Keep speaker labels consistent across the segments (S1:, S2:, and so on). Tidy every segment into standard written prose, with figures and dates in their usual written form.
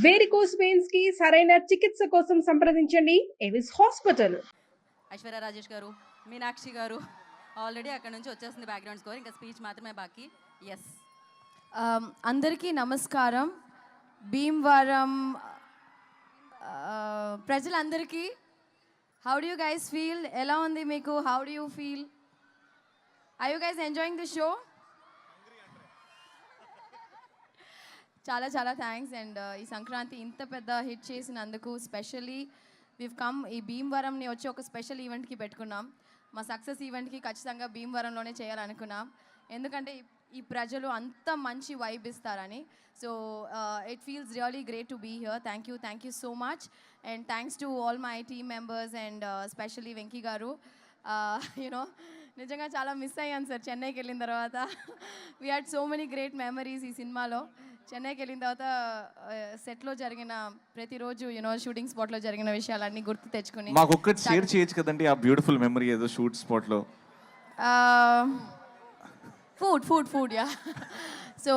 S1: Varicose veins కి సరైన చికిత్స కోసం సంప్రదించండి ఎవిస్ హాస్పిటల్.
S2: ఐశ్వర్య రాజేష్ గారు, మీనాక్షి గారు ఆల్రెడీ అక్కడ నుంచి వచ్చేస్తుంది బ్యాక్గ్రౌండ్ స్కోర్, ఇంకా స్పీచ్ మాత్రమే బాకీ. ఎస్,
S3: అందరికీ నమస్కారం. భీమవరం ప్రజలందరికీ how do you guys feel? ఎలా ఉంది మీకు? How do you feel? Are you guys enjoying the show? చాలా చాలా థ్యాంక్స్. అండ్ ఈ సంక్రాంతి ఇంత పెద్ద హిట్ చేసినందుకు స్పెషల్లీ వివ్ కమ్ ఈ భీమవరంని వచ్చి ఒక స్పెషల్ ఈవెంట్కి పెట్టుకున్నాం. మా సక్సెస్ ఈవెంట్కి ఖచ్చితంగా భీమవరంలోనే చేయాలనుకున్నాం, ఎందుకంటే ఈ ప్రజలు అంత మంచి వైబ్ ఇస్తారని. So it feels really great to be here. Thank you so much. And thanks to all my team members and specially Venky garu. You know నిజంగా చాలా మిస్ అయ్యాను సార్ చెన్నైకి వెళ్ళిన తర్వాత. We had so many great memories ఈ సినిమాలో. చెన్నైకి వెళ్ళిన తర్వాత సెట్లో జరిగిన ప్రతిరోజు యూనో షూటింగ్ స్పాట్లో జరిగిన విషయాలన్నీ గుర్తు తెచ్చుకుని
S4: మాకు ఒక్కటి షేర్ చేయొచ్చు కదండి ఆ బ్యూటిఫుల్ మెమరీ ఏదో షూట్ స్పాట్లో.
S3: Food yeah. సో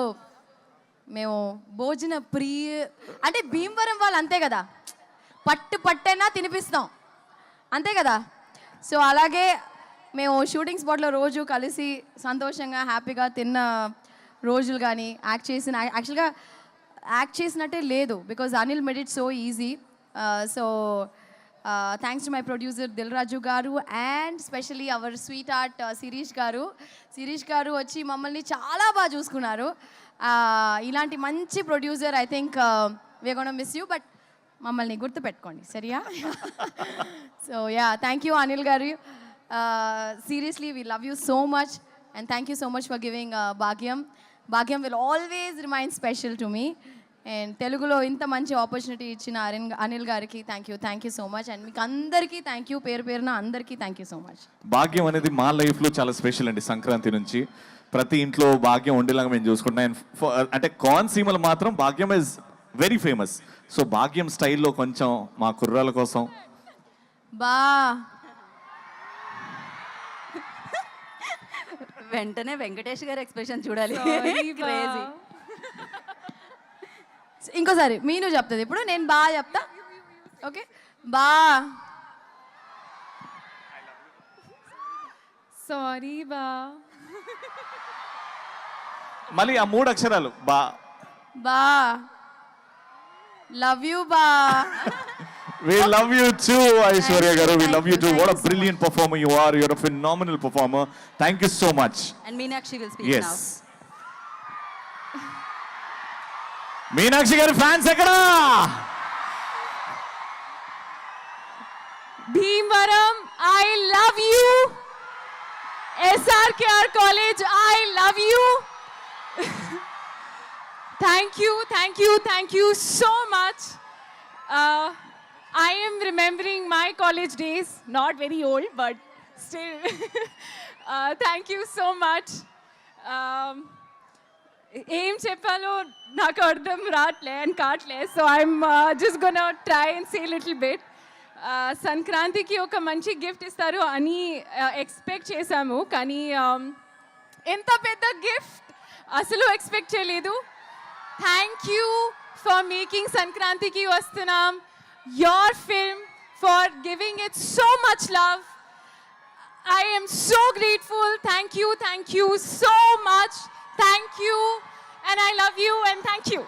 S3: మేము భోజన అంటే భీమవరం వాళ్ళు అంతే కదా, పట్టైనా తినిపిస్తాం అంతే కదా. సో అలాగే మేము షూటింగ్ స్పాట్లో రోజు కలిసి సంతోషంగా హ్యాపీగా తిన్న రోజులు కానీ యాక్చువల్గా యాక్ట్ చేసినట్టే లేదు, because Anil made it so easy. So thanks to my producer Dil Raju గారు and specially our sweetheart Shirish గారు వచ్చి మమ్మల్ని చాలా బాగా చూసుకున్నారు. ఇలాంటి మంచి producer I think we're gonna miss you, but మమ్మల్ని గుర్తుపెట్టుకోండి సరియా. So yeah, thank you Anil గారు. Seriously, we love you so much and thank you so much for giving Bhagyam will always remain special to me. And Telugulo inta manchi opportunity ichina Anil gariki thank you so much. And meeku andariki thank you, పేరున అందరికీ thank you so much.
S4: భాగ్యం అనేది మా లైఫ్లో చాలా special అండి. సంక్రాంతి నుంచి ప్రతి ఇంట్లో భాగ్యం ఉండేలాగా మేము చూసుకుంటాం. అంటే కోనసీమలో మాత్రం భాగ్యం ఇస్ వెరీ ఫేమస్. సో భాగ్యం స్టైల్లో కొంచెం మా కుర్రాల కోసం
S2: వెంటనే వెంకటేష్ గారి ఎక్స్ప్రెషన్ చూడాలి.
S3: ఇంకోసారి మీను చెప్తుంది, ఇప్పుడు నేను చెప్తా. ఓకే,
S5: సారీ
S4: మళ్ళీ ఆ 3 అక్షరాలు
S3: love you
S4: We love you too, Aishwarya garu. We love you too. What a brilliant performer you are. You're a phenomenal performer. Thank you so much.
S2: And Meenakshi will speak
S4: yes.
S2: now.
S4: Meenakshi garu fans ekkada?
S5: Bhimvaram, I love you. SRKR College, I love you. Thank you so much. I am remembering my college days, not very old, but still. Thank you so much. Aim cheppalo naku ardham raatle and kaatle, so I'm just gonna try and say a little bit. సంక్రాంతికి ఒక మంచి gift ఇస్తారు అని expect చేశాము, కానీ ఎంత పెద్ద gift అసలు ఎక్స్పెక్ట్ చేయలేదు. థ్యాంక్ యూ ఫర్ మేకింగ్ సంక్రాంతికి వస్తున్నాం your film, for giving it so much love. I am so grateful. Thank you so much. Thank you, and I love you, and thank you.